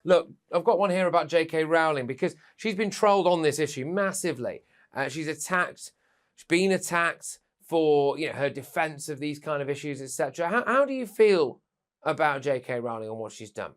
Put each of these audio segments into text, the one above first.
Look, I've got one here about JK Rowling because she's been trolled on this issue massively. She's been attacked for her defense of these kind of issues, etc. How do you feel about JK Rowling and what she's done?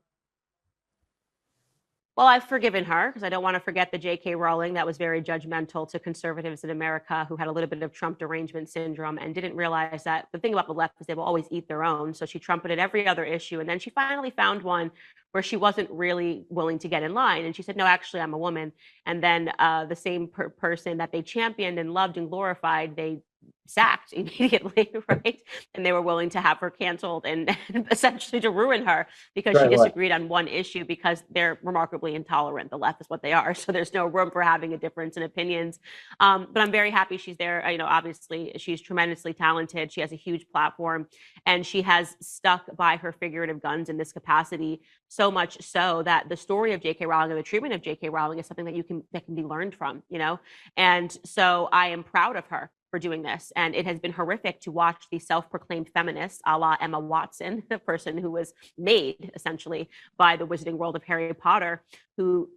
Well, I've forgiven her because I don't want to forget the JK Rowling that was very judgmental to conservatives in America who had a little bit of Trump derangement syndrome and didn't realize that the thing about the left is they will always eat their own. So she trumpeted every other issue. And then she finally found one where she wasn't really willing to get in line. And she said, no, actually, I'm a woman. And then the same person that they championed and loved and glorified, they sacked immediately, right? And they were willing to have her canceled and essentially to ruin her because she Right, right. disagreed on one issue because they're remarkably intolerant. The left is what they are. So there's no room for having a difference in opinions. But I'm very happy she's there. Obviously, she's tremendously talented. She has a huge platform and she has stuck by her figurative guns in this capacity, so much so that the story of JK Rowling and the treatment of JK Rowling is something that can be learned from, And so I am proud of her for doing this. And it has been horrific to watch the self-proclaimed feminists, a la Emma Watson, the person who was made essentially by the wizarding world of Harry Potter, who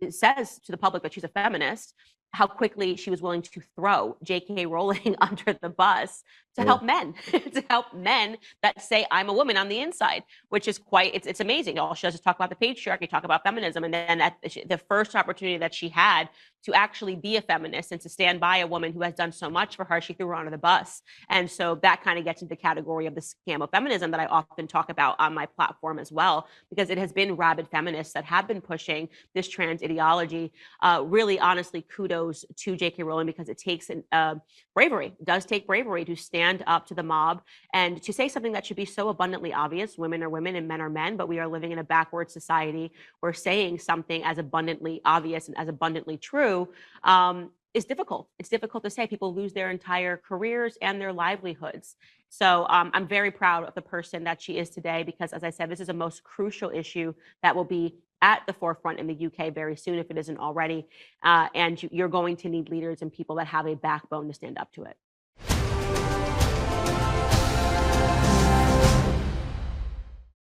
says to the public that she's a feminist, how quickly she was willing to throw JK Rowling under the bus to help men, to help men that say, I'm a woman on the inside, which is it's amazing. All she does is talk about the patriarchy, talk about feminism. And then at the first opportunity that she had to actually be a feminist and to stand by a woman who has done so much for her, she threw her under the bus. And so that kind of gets into the category of the scam of feminism that I often talk about on my platform as well, because it has been rabid feminists that have been pushing this trans ideology. Really, honestly, kudos to JK Rowling because it takes bravery. It does take bravery to stand up to the mob and to say something that should be so abundantly obvious. Women are women and men are men, but we are living in a backward society where saying something as abundantly obvious and as abundantly true is difficult. It's difficult to say. People lose their entire careers and their livelihoods. So I'm very proud of the person that she is today because, as I said, this is a most crucial issue that will be at the forefront in the UK very soon if it isn't already. And you're going to need leaders and people that have a backbone to stand up to it.